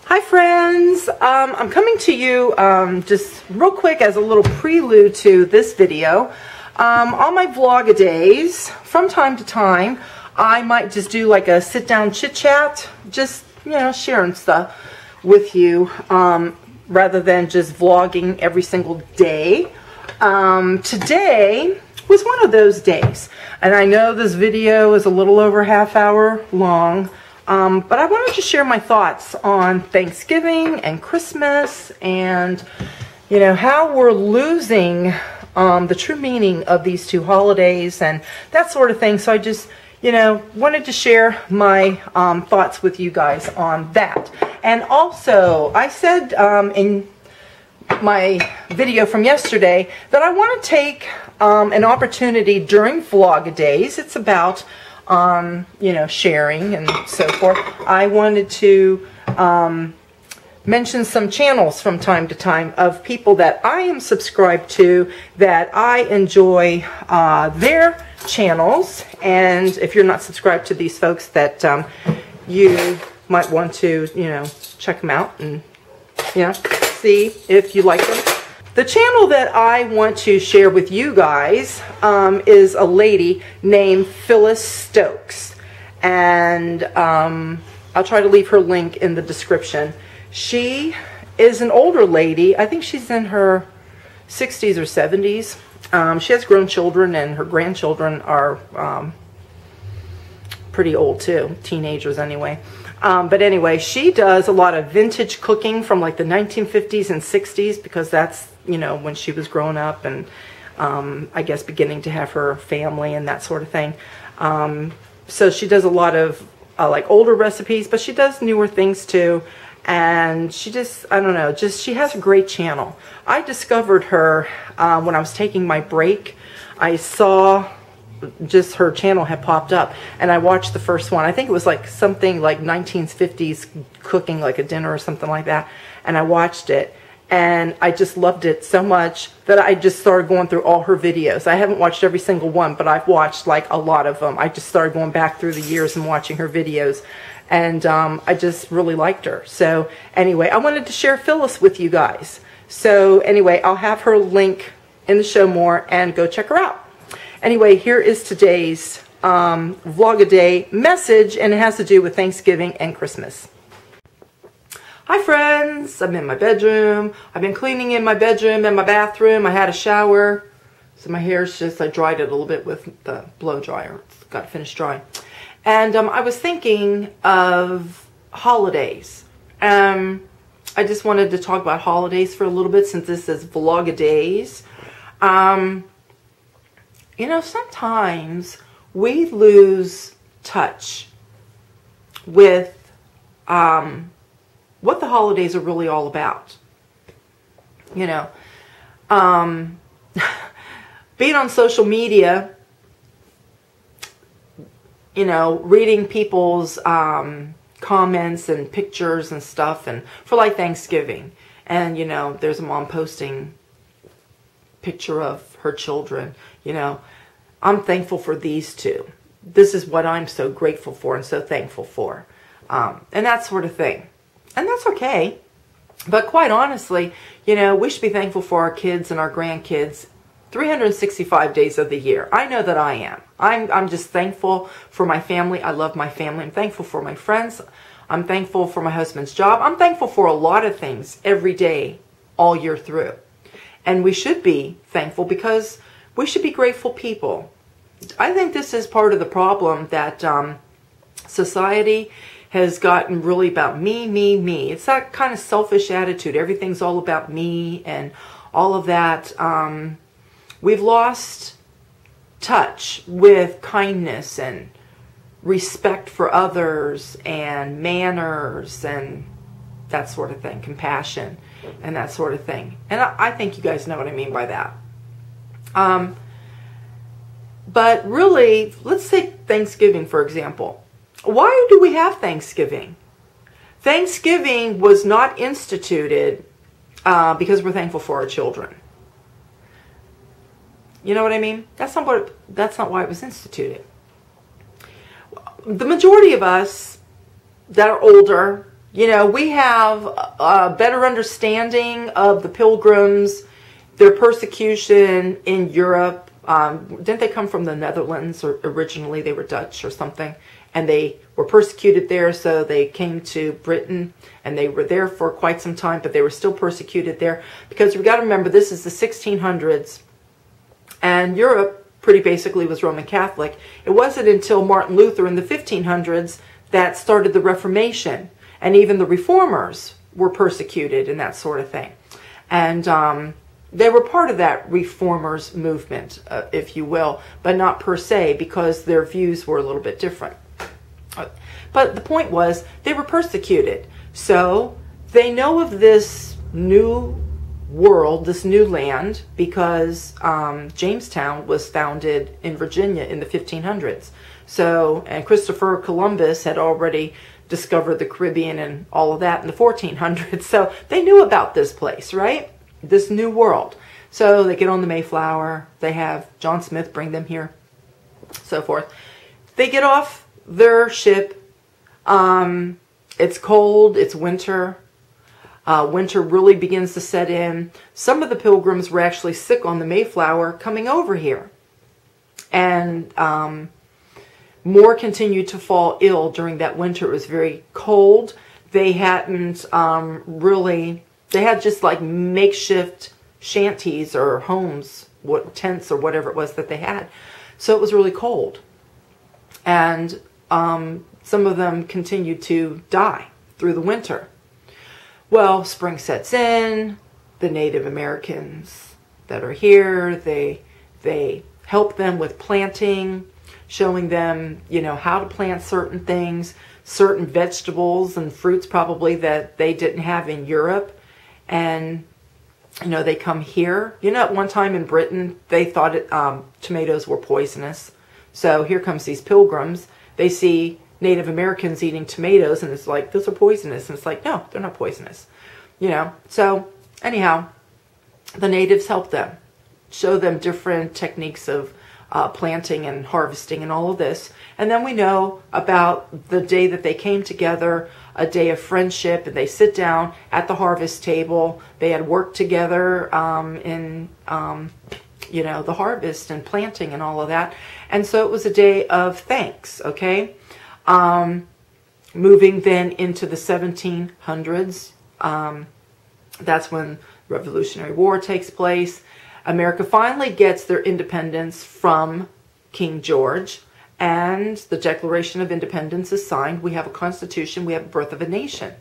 Hi friends, I'm coming to you just real quick as a little prelude to this video. On my Vlogidays, from time to time, I might just do like a sit-down chit-chat, just, you know, sharing stuff with you, rather than just vlogging every single day. Today was one of those days, and I know this video is a little over a half hour long. But I wanted to share my thoughts on Thanksgiving and Christmas and, you know, how we're losing the true meaning of these two holidays and that sort of thing. So I just, you know, wanted to share my thoughts with you guys on that. And also, I said in my video from yesterday that I want to take an opportunity during Vlogidays. It's about you know, sharing and so forth. I wanted to mention some channels from time to time of people that I am subscribed to that I enjoy their channels. And if you're not subscribed to these folks, that you might want to, you know, check them out and, you know, see if you like them. The channel that I want to share with you guys is a lady named Phyllis Stokes, and I'll try to leave her link in the description. She is an older lady. I think she's in her 60s or 70s. She has grown children, and her grandchildren are pretty old too, teenagers anyway. But anyway, she does a lot of vintage cooking from like the 1950s and 60s, because that's, you know, when she was growing up and I guess beginning to have her family and that sort of thing. So she does a lot of like older recipes, but she does newer things too. And she just, I don't know, just she has a great channel. I discovered her when I was taking my break. I saw just her channel had popped up, and I watched the first one. I think it was like something like 1950s cooking, like a dinner or something like that. And I watched it, and I just loved it so much that I just started going through all her videos. I haven't watched every single one, but I've watched like a lot of them. I just started going back through the years and watching her videos, and I just really liked her. So anyway, I wanted to share Phyllis with you guys. So anyway, I'll have her link in the show more, and go check her out. Anyway, here is today's Vlogiday message, and it has to do with Thanksgiving and Christmas. Hi friends, I'm in my bedroom. I've been cleaning in my bedroom and my bathroom. I had a shower, so my hair's just, I dried it a little bit with the blow dryer. It's got to finish drying. And I was thinking of holidays. I just wanted to talk about holidays for a little bit, since this is Vlogidays. You know, sometimes we lose touch with what the holidays are really all about. You know, being on social media, you know, reading people's comments and pictures and stuff, and for like Thanksgiving, and you know, there's a mom posting picture of her children. You know, I'm thankful for these two. This is what I'm so grateful for and so thankful for, and that sort of thing. And that's okay. But quite honestly, you know, we should be thankful for our kids and our grandkids 365 days of the year. I know that I am. I'm just thankful for my family. I love my family. I'm thankful for my friends. I'm thankful for my husband's job. I'm thankful for a lot of things every day, all year through. And we should be thankful, because we should be grateful people. I think this is part of the problem, that society has gotten really about me, me, me. It's that kind of selfish attitude. Everything's all about me and all of that. We've lost touch with kindness and respect for others and manners and that sort of thing, compassion and that sort of thing. And I think you guys know what I mean by that. But really, let's take Thanksgiving, for example. Why do we have Thanksgiving? Thanksgiving was not instituted because we're thankful for our children. You know what I mean? That's not why it was instituted. The majority of us that are older, You know, we have a better understanding of the Pilgrims, their persecution in Europe. Didn't they come from the Netherlands, or originally they were Dutch or something, and they were persecuted there, so they came to Britain, and they were there for quite some time, but they were still persecuted there, because we've got to remember, this is the 1600s, and Europe pretty basically was Roman Catholic. It wasn't until Martin Luther in the 1500s that started the Reformation, and even the reformers were persecuted and that sort of thing. And they were part of that reformers movement, if you will, but not per se, because their views were a little bit different. But the point was, they were persecuted. So they know of this new world, this new land, because Jamestown was founded in Virginia in the 1500s. So, and Christopher Columbus had already discovered the Caribbean and all of that in the 1400s. So they knew about this place, right? This new world. So they get on the Mayflower. They have John Smith bring them here, so forth. They get off their ship. It's cold. It's winter. Winter really begins to set in. Some of the Pilgrims were actually sick on the Mayflower coming over here. And more continued to fall ill during that winter. It was very cold. They hadn't they had just like makeshift shanties or homes, tents or whatever it was that they had. So it was really cold. And some of them continued to die through the winter. Well, spring sets in. The Native Americans that are here, they help them with planting, showing them, you know, how to plant certain things, certain vegetables and fruits probably that they didn't have in Europe. And, you know, they come here. You know, at one time in Britain, they thought tomatoes were poisonous. So here comes these Pilgrims. They see Native Americans eating tomatoes, and it's like, those are poisonous. And it's like, no, they're not poisonous. You know, so anyhow, the natives help them, show them different techniques of planting and harvesting and all of this. And then we know about the day that they came together, a day of friendship, and they sit down at the harvest table. They had worked together in, you know, the harvest and planting and all of that. And so it was a day of thanks, okay? Moving then into the 1700s, that's when Revolutionary War takes place. America finally gets their independence from King George, and the Declaration of Independence is signed. We have a constitution. We have a birth of a nation.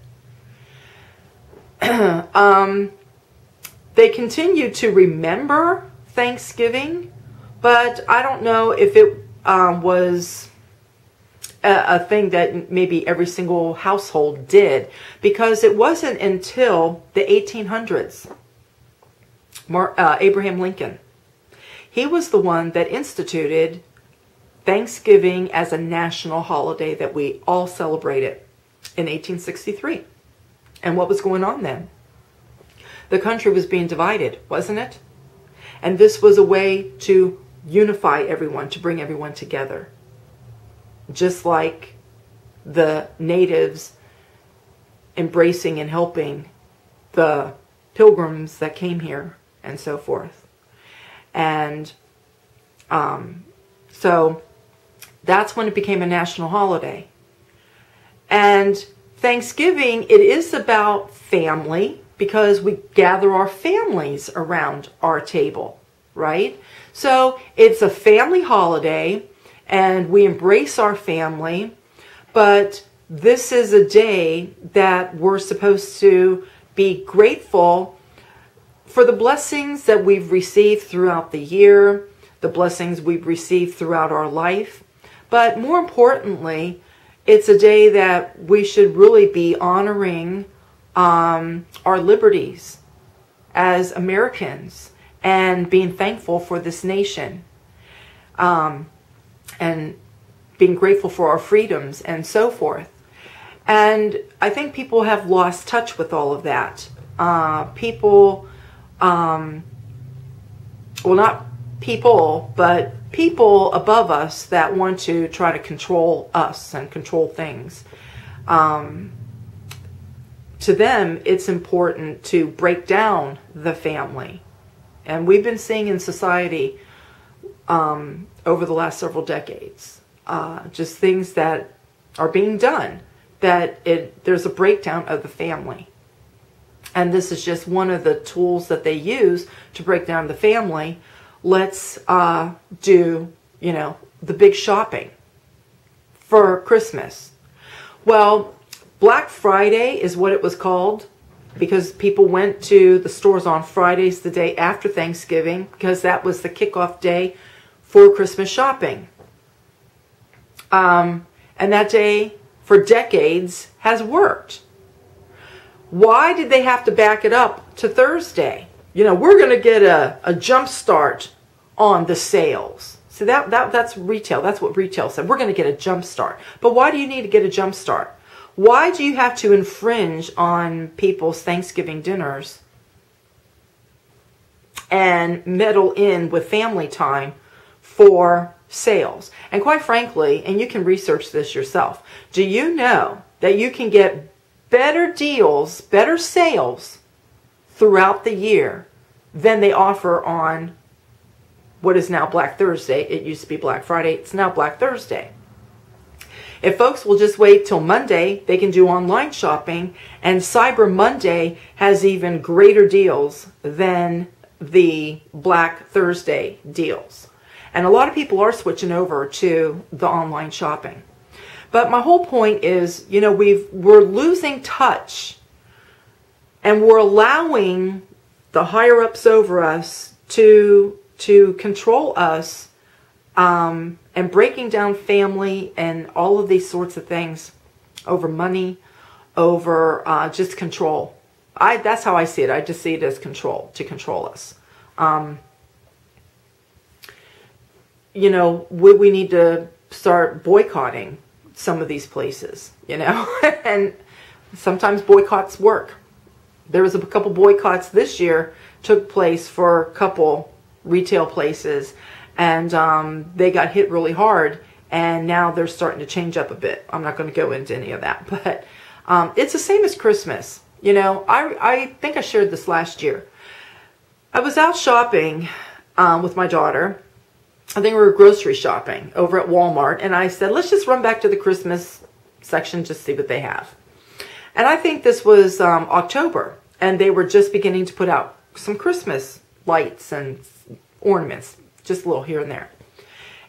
They continue to remember Thanksgiving, but I don't know if it was a thing that maybe every single household did, because it wasn't until the 1800s. Abraham Lincoln. He was the one that instituted Thanksgiving as a national holiday that we all celebrated in 1863. And what was going on then? The country was being divided, wasn't it? And this was a way to unify everyone, to bring everyone together. Just like the natives embracing and helping the Pilgrims that came here and so forth. And so that's when it became a national holiday. And Thanksgiving, it is about family, because we gather our families around our table, right? So it's a family holiday, and we embrace our family, but this is a day that we're supposed to be grateful for the blessings that we've received throughout the year, the blessings we've received throughout our life. But more importantly, it's a day that we should really be honoring our liberties as Americans and being thankful for this nation, and being grateful for our freedoms and so forth. And I think people have lost touch with all of that. People, well, not people, but people above us that want to try to control us and control things. to them, it's important to break down the family. And we've been seeing in society over the last several decades, just things that are being done, that there's a breakdown of the family. And this is just one of the tools that they use to break down the family. Let's do, the big shopping for Christmas. Well, Black Friday is what it was called because people went to the stores on Fridays, the day after Thanksgiving, because that was the kickoff day for Christmas shopping. And that day, for decades, has worked. Why did they have to back it up to Thursday? We're going to get a jump start on the sales. So that's retail. That's what retail said. We're going to get a jump start. But why do you need to get a jump start? Why do you have to infringe on people's Thanksgiving dinners and meddle in with family time for sales? And quite frankly, and you can research this yourself, do you know that you can get better deals, better sales throughout the year than they offer on what is now Black Thursday? It used to be Black Friday. It's now Black Thursday. If folks will just wait till Monday, they can do online shopping, and Cyber Monday has even greater deals than the Black Thursday deals. And a lot of people are switching over to the online shopping. But my whole point is, we're losing touch, and we're allowing the higher ups over us to control us, and breaking down family and all of these sorts of things over money, over just control. That's how I see it. I just see it as control, to control us. We need to start boycotting some of these places, and sometimes boycotts work. There was a couple boycotts this year took place for a couple retail places, and they got hit really hard, and now they're starting to change up a bit. I'm not going to go into any of that, but it's the same as Christmas. I think I shared this last year. I was out shopping with my daughter. I think we were grocery shopping over at Walmart, and I said, let's just run back to the Christmas section, just see what they have. And I think this was October, and they were just beginning to put out some Christmas lights and ornaments, just a little here and there.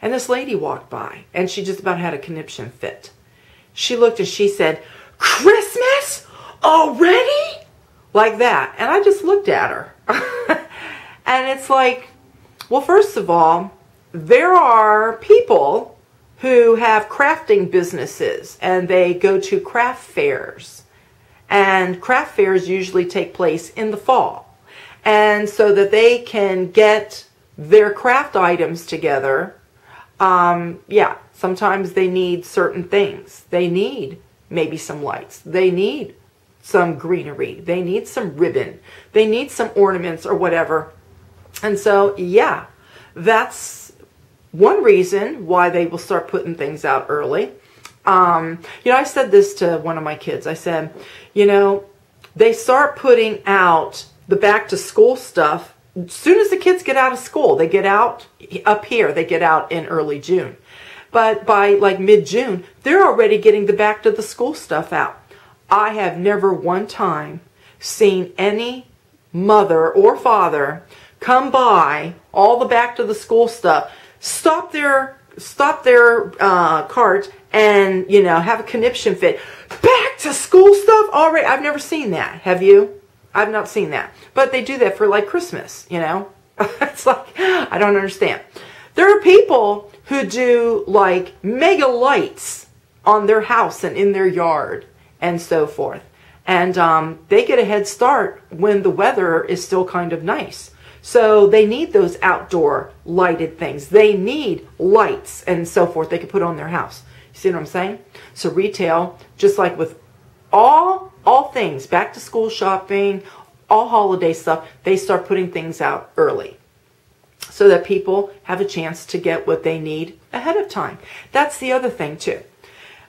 And this lady walked by, and she just about had a conniption fit. She looked and she said, "Christmas already?" Like that. And I just looked at her. And it's like, well, first of all, there are people who have crafting businesses, and they go to craft fairs. And craft fairs usually take place in the fall. And so that they can get their craft items together, sometimes they need certain things. They need maybe some lights. They need some greenery. They need some ribbon. They need some ornaments or whatever. And so, that's one reason why they will start putting things out early. I said this to one of my kids. I said, they start putting out the back to school stuff as soon as the kids get out of school. They get out up here. They get out in early June. But by like mid-June, they're already getting the back to the school stuff out. I have never one time seen any mother or father come by all the back to the school stuff, stop their cart and, have a conniption fit. Back to school stuff already? I've never seen that. Have you? I've not seen that. But they do that for like Christmas, It's like, I don't understand. There are people who do like mega lights on their house and in their yard and so forth. And they get a head start when the weather is still kind of nice. So they need those outdoor lighted things. They need lights and so forth they can put on their house. You see what I'm saying? So retail, just like with all things, back to school shopping, all holiday stuff, they start putting things out early so that people have a chance to get what they need ahead of time. That's the other thing too.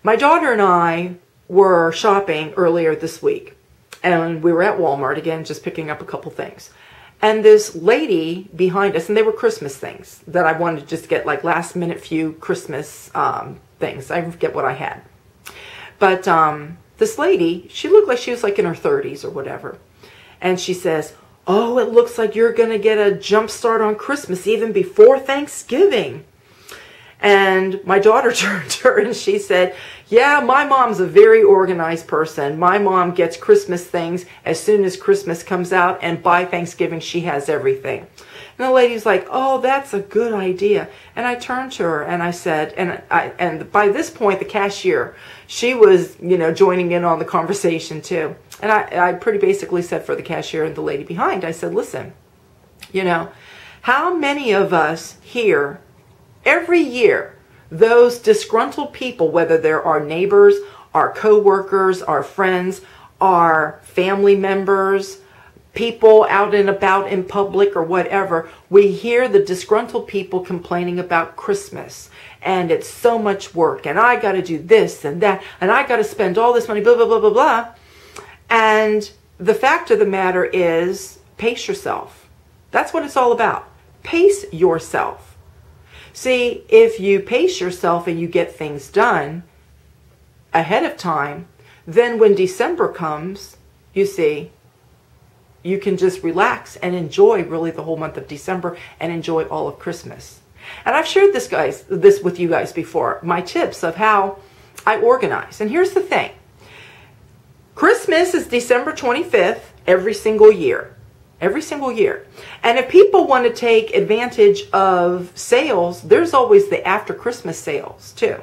My daughter and I were shopping earlier this week, And we were at Walmart again, just picking up a couple things. And this lady behind us, and they were Christmas things that I wanted to just get, like last minute few Christmas things. I forget what I had. But this lady, she looked like she was like in her 30s or whatever. And she says, "Oh, it looks like you're going to get a jump start on Christmas even before Thanksgiving." And my daughter turned to her and she said, "Yeah, my mom's a very organized person. My mom gets Christmas things as soon as Christmas comes out, and by Thanksgiving she has everything." And the lady's like, "Oh, that's a good idea." And I turned to her and I said, and by this point the cashier, she was, you know, joining in on the conversation too. And I pretty basically said for the cashier and the lady behind, I said, "Listen, you know, how many of us here every year, those disgruntled people, whether they're our neighbors, our co-workers, our friends, our family members, people out and about in public or whatever, we hear the disgruntled people complaining about Christmas, and it's so much work, and I got to do this and that, and I got to spend all this money, blah, blah, blah, blah, blah." And the fact of the matter is, pace yourself. That's what it's all about. Pace yourself. See, if you pace yourself and you get things done ahead of time, then when December comes, you see, you can just relax and enjoy really the whole month of December and enjoy all of Christmas. And I've shared this with you guys before, my tips of how I organize. And here's the thing. Christmas is December 25th every single year. Every single year. And if people want to take advantage of sales, there's always the after Christmas sales too.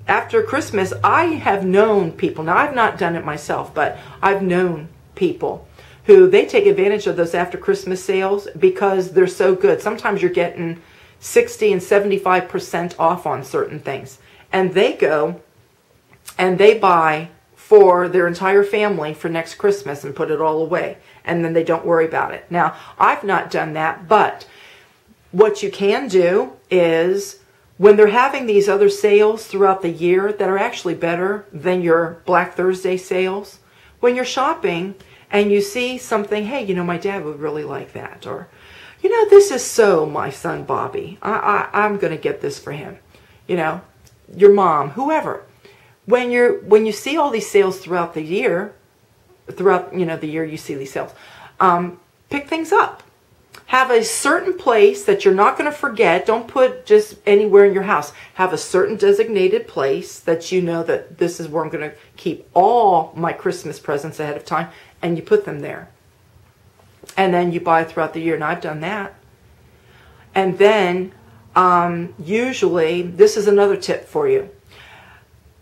After Christmas, I have known people, now I've not done it myself, but I've known people who they take advantage of those after Christmas sales because they're so good. Sometimes you're getting 60 and 75% off on certain things. And they go and they buy for their entire family for next Christmas and put it all away. And then they don't worry about it. Now, I've not done that, but what you can do is when they're having these other sales throughout the year that are actually better than your Black Thursday sales, when you're shopping and you see something, hey, you know, my dad would really like that, or, you know, this is so my son Bobby. I'm going to get this for him. You know, your mom, whoever. When you see all these sales throughout the year, the year you see these sales, pick things up. Have a certain place that you're not going to forget. Don't put just anywhere in your house. Have a certain designated place that you know that this is where I'm going to keep all my Christmas presents ahead of time, and you put them there. And then you buy throughout the year, and I've done that. And then usually, this is another tip for you.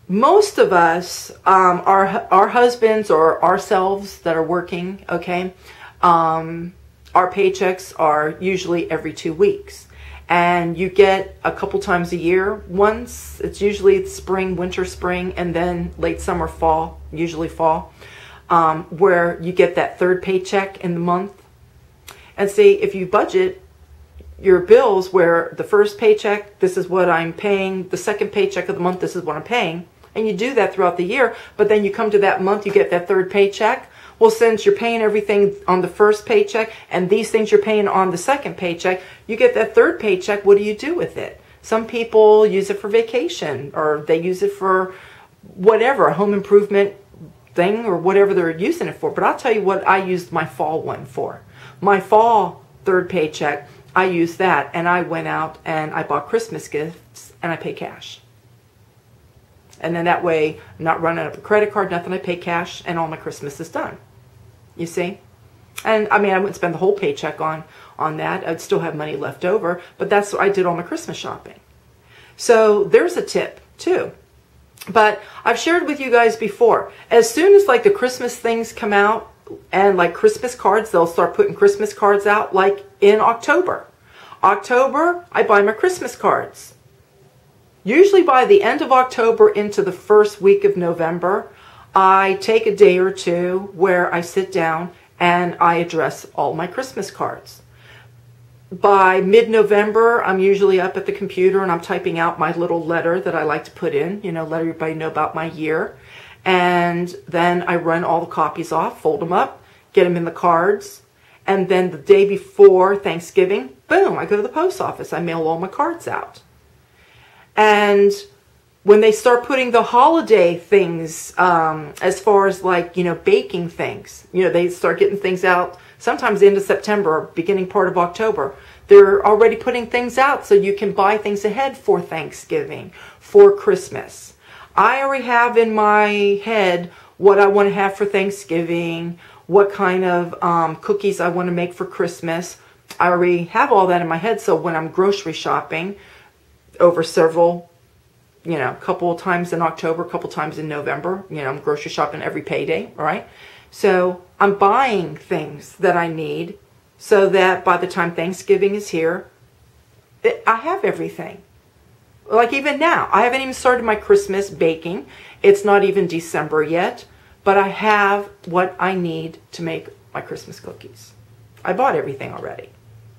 Most of us, our husbands or ourselves that are working, okay, our paychecks are usually every 2 weeks. And you get a couple times a year. Once, it's usually spring, winter, spring, and then late summer, fall, usually fall, where you get that third paycheck in the month. And see, if you budget your bills where the first paycheck, this is what I'm paying, the second paycheck of the month, this is what I'm paying, and you do that throughout the year, but then you come to that month, you get that third paycheck. Well, since you're paying everything on the first paycheck and these things you're paying on the second paycheck, you get that third paycheck. What do you do with it? Some people use it for vacation, or they use it for whatever, a home improvement thing or whatever they're using it for. But I'll tell you what I used my fall one for. My fall third paycheck, I used that, and I went out and I bought Christmas gifts and I pay cash. And then that way, I'm not running up a credit card, nothing. I pay cash, and all my Christmas is done. You see? And I mean, I wouldn't spend the whole paycheck on that. I'd still have money left over, but that's what I did all my Christmas shopping. So there's a tip too. But I've shared with you guys before, as soon as like the Christmas things come out and like Christmas cards, they'll start putting Christmas cards out like in October. October, I buy my Christmas cards. Usually by the end of October into the first week of November, I take a day or two where I sit down and I address all my Christmas cards. By mid-November, I'm usually up at the computer and I'm typing out my little letter that I like to put in, you know, let everybody know about my year. And then I run all the copies off, fold them up, get them in the cards. And then the day before Thanksgiving, boom, I go to the post office. I mail all my cards out. And when they start putting the holiday things, as far as like, baking things, they start getting things out sometimes the end of September, beginning part of October. They're already putting things out so you can buy things ahead for Thanksgiving, for Christmas. I already have in my head what I want to have for Thanksgiving, what kind of cookies I want to make for Christmas. I already have all that in my head, so when I'm grocery shopping over several, couple of times in October, a couple times in November, I'm grocery shopping every payday, all right? So I'm buying things that I need so that by the time Thanksgiving is here, I have everything. Like even now, I haven't even started my Christmas baking. It's not even December yet, but I have what I need to make my Christmas cookies. I bought everything already,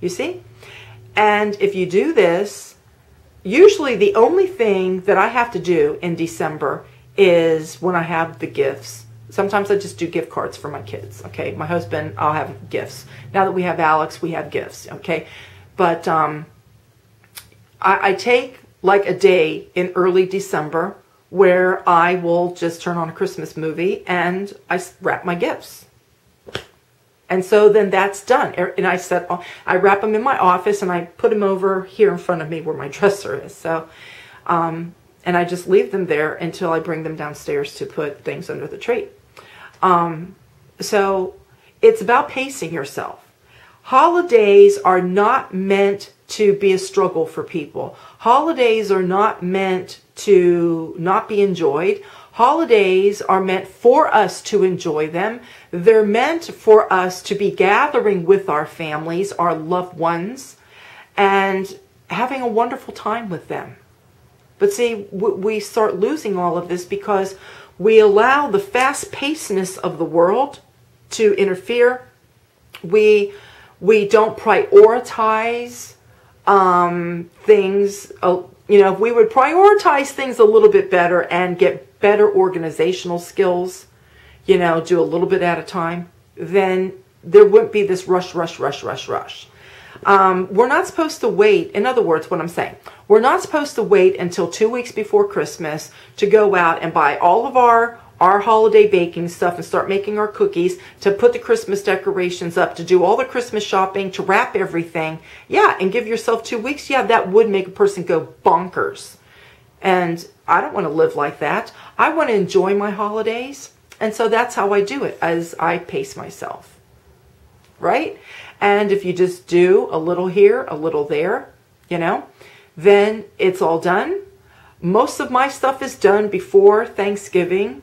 you see? And if you do this, usually the only thing that I have to do in December is when I have the gifts. Sometimes I just do gift cards for my kids, okay? My husband, I'll have gifts. Now that we have Alex, we have gifts, okay? But I take like a day in early December where I will just turn on a Christmas movie and I wrap my gifts. And so then that's done. And I wrap them in my office and I put them over here in front of me where my dresser is. So, and I just leave them there until I bring them downstairs to put things under the tree. So it's about pacing yourself. Holidays are not meant to be a struggle for people. Holidays are not meant to not be enjoyed. Holidays are meant for us to enjoy them. They're meant for us to be gathering with our families, our loved ones, and having a wonderful time with them. But see, we start losing all of this because we allow the fast-pacedness of the world to interfere. We don't prioritize things. If we would prioritize things a little bit better and get better organizational skills, do a little bit at a time, then there wouldn't be this rush. We're not supposed to wait. In other words, what I'm saying, we're not supposed to wait until 2 weeks before Christmas to go out and buy all of our holiday baking stuff and start making our cookies, to put the Christmas decorations up, to do all the Christmas shopping, to wrap everything. Yeah, and give yourself 2 weeks. Yeah, that would make a person go bonkers. And I don't want to live like that. I want to enjoy my holidays. And so that's how I do it, as I pace myself. Right? And if you just do a little here, a little there, then it's all done. Most of my stuff is done before Thanksgiving.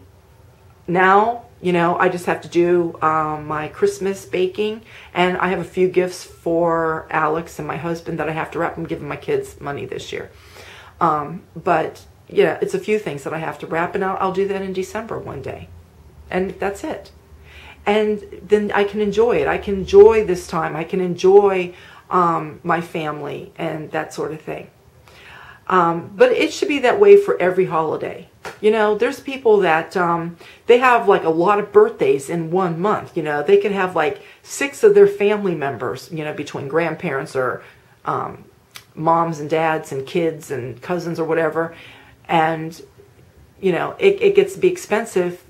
Now, I just have to do my Christmas baking, and I have a few gifts for Alex and my husband that I have to wrap. I'm giving my kids money this year. But, yeah, it's a few things that I have to wrap, and I'll do that in December one day. And that's it. And then I can enjoy it. I can enjoy this time. I can enjoy my family and that sort of thing. But it should be that way for every holiday. There's people that they have like a lot of birthdays in 1 month. They could have like 6 of their family members, between grandparents or moms and dads and kids and cousins or whatever. And, it gets to be expensive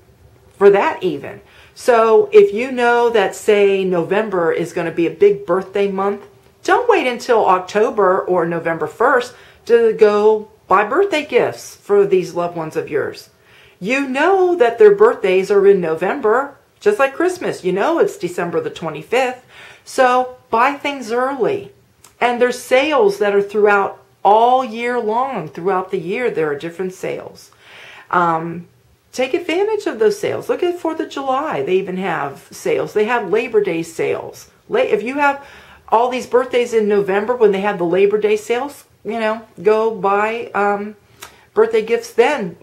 for that even. So if you know that, say, November is going to be a big birthday month, don't wait until October or November 1st to go buy birthday gifts for these loved ones of yours. You know that their birthdays are in November, just like Christmas. It's December the 25th. So buy things early. And there's sales that are throughout all year long. Throughout the year, there are different sales. Take advantage of those sales. Look at 4th of July. They even have sales. They have Labor Day sales. If you have all these birthdays in November when they have the Labor Day sales, go buy birthday gifts then.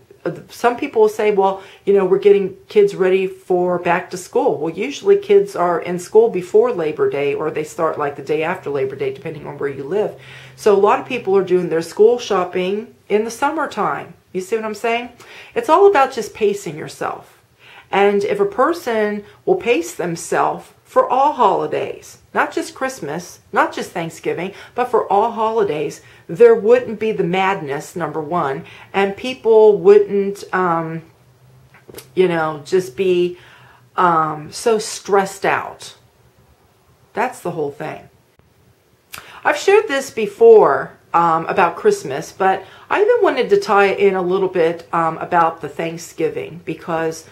Some people will say, well, we're getting kids ready for back to school. Well, usually kids are in school before Labor Day, or they start like the day after Labor Day, depending on where you live. So a lot of people are doing their school shopping in the summertime. You see what I'm saying? It's all about just pacing yourself. And if a person will pace themselves for all holidays, not just Christmas, not just Thanksgiving, but for all holidays, there wouldn't be the madness, number one, and people wouldn't, just be so stressed out. That's the whole thing. I've shared this before about Christmas, but I even wanted to tie in a little bit about the Thanksgiving, because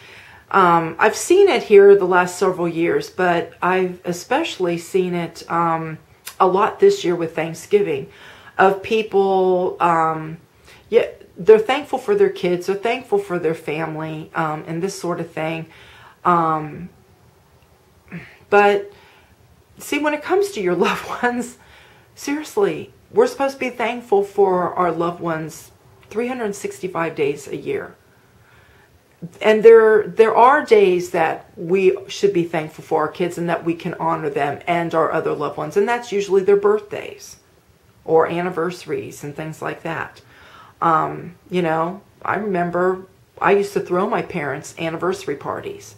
I've seen it here the last several years, but I've especially seen it a lot this year with Thanksgiving, of people, they're thankful for their kids, they're thankful for their family, and this sort of thing. But see, when it comes to your loved ones, seriously, we're supposed to be thankful for our loved ones 365 days a year. And there are days that we should be thankful for our kids and that we can honor them and our other loved ones. And that's usually their birthdays or anniversaries and things like that. I remember I used to throw my parents' anniversary parties.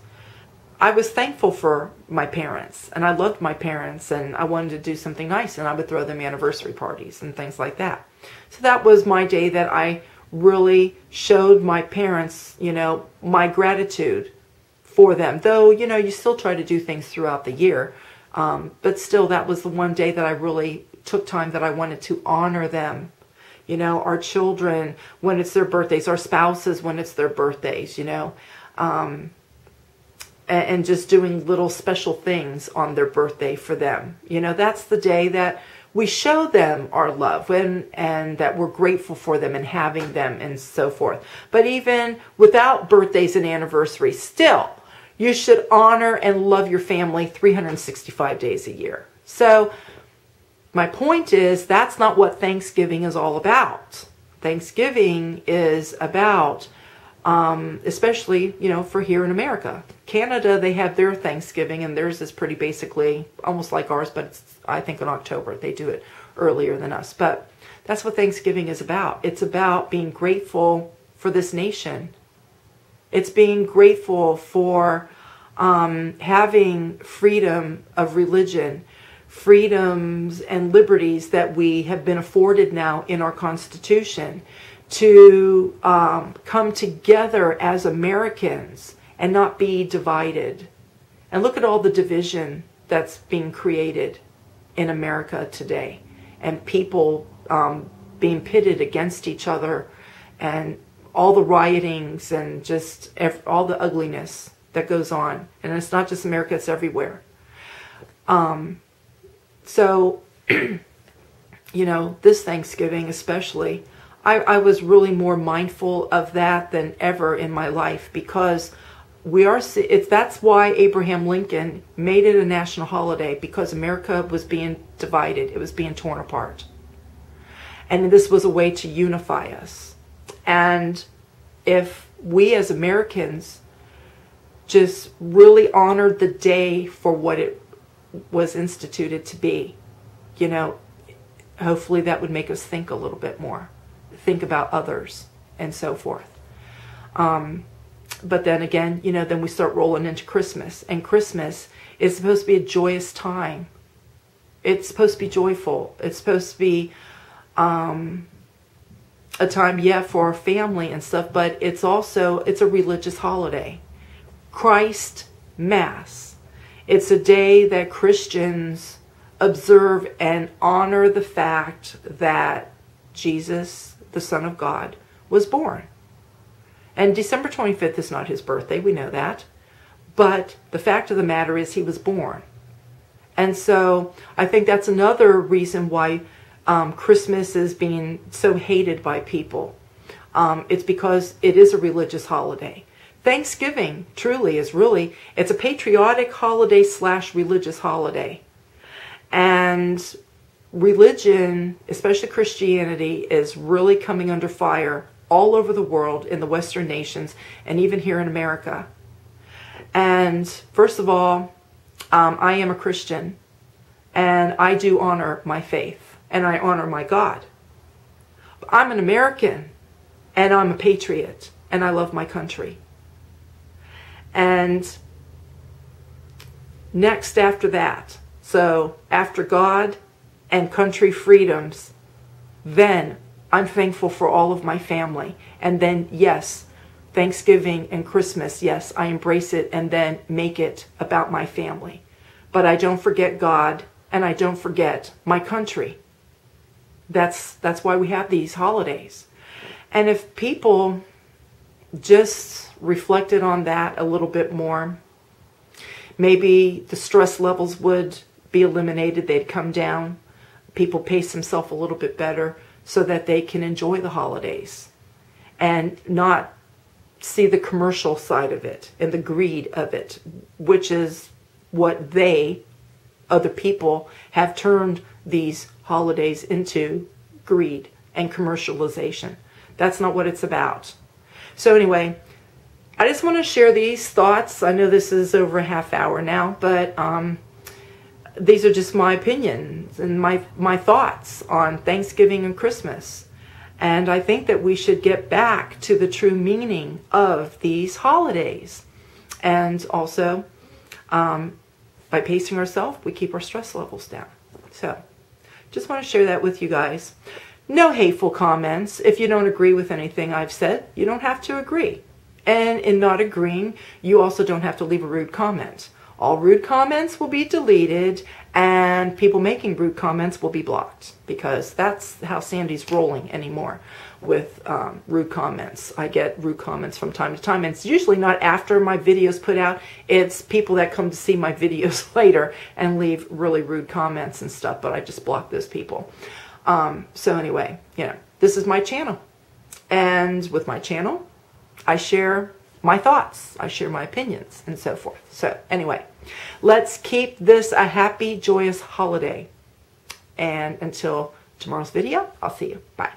I was thankful for my parents, and I loved my parents, and I wanted to do something nice, and I would throw them anniversary parties and things like that. So that was my day that I really showed my parents, my gratitude for them. Though, you still try to do things throughout the year, but still, that was the one day that I really took time that I wanted to honor them. Our children, when it's their birthdays, our spouses, when it's their birthdays, and just doing little special things on their birthday for them. That's the day that we show them our love and that we're grateful for them and having them and so forth. But even without birthdays and anniversaries, still, you should honor and love your family 365 days a year. So my point is, that's not what Thanksgiving is all about. Thanksgiving is about, especially, for here in America. Canada, they have their Thanksgiving, and theirs is pretty basically almost like ours, but it's, I think, in October. They do it earlier than us. But that's what Thanksgiving is about. It's about being grateful for this nation. It's being grateful for having freedom of religion, freedoms and liberties that we have been afforded now in our Constitution, to come together as Americans and not be divided. And look at all the division that's being created in America today, and people being pitted against each other, and all the riotings and just all the ugliness that goes on. And it's not just America, it's everywhere. So, this Thanksgiving especially, I was really more mindful of that than ever in my life, because that's why Abraham Lincoln made it a national holiday, because America was being divided. It was being torn apart. And this was a way to unify us. And if we as Americans just really honored the day for what it was instituted to be, hopefully that would make us think a little bit more. Think about others and so forth. But then again, then we start rolling into Christmas. And Christmas is supposed to be a joyous time. It's supposed to be joyful. It's supposed to be a time, for our family and stuff, but it's a religious holiday. Christ Mass. It's a day that Christians observe and honor the fact that Jesus, the Son of God, was born. And December 25th is not his birthday, we know that. But the fact of the matter is, he was born. And so I think that's another reason why Christmas is being so hated by people. It's because it is a religious holiday. Thanksgiving truly is it's a patriotic holiday / religious holiday. And religion, especially Christianity, is really coming under fire all over the world, in the Western nations, and even here in America. And first of all, I am a Christian, and I do honor my faith, and I honor my God. But I'm an American, and I'm a patriot, and I love my country. And next after that, so after God and country freedoms, then I'm thankful for all of my family. And then, yes, Thanksgiving and Christmas, yes, I embrace it and then make it about my family. But I don't forget God, and I don't forget my country. That's why we have these holidays. And if people just reflected on that a little bit more, maybe the stress levels would be eliminated. They'd come down. People pace themselves a little bit better so that they can enjoy the holidays and not see the commercial side of it and the greed of it, which is what other people, have turned these holidays into: greed and commercialization. That's not what it's about. So anyway, I just want to share these thoughts. I know this is over a half hour now, but these are just my opinions and my thoughts on Thanksgiving and Christmas. And I think that we should get back to the true meaning of these holidays. And also, by pacing ourselves, we keep our stress levels down. So, just want to share that with you guys. No hateful comments. If you don't agree with anything I've said, you don't have to agree. And in not agreeing, you also don't have to leave a rude comment. All rude comments will be deleted, and people making rude comments will be blocked, because that's how Sandy's rolling anymore with rude comments. I get rude comments from time to time, and it's usually not after my videos put out. It's people that come to see my videos later and leave really rude comments and stuff, but I just block those people. So anyway, this is my channel, and with my channel, I share my thoughts, I share my opinions, and so forth. So anyway, let's keep this a happy, joyous holiday. And until tomorrow's video, I'll see you. Bye.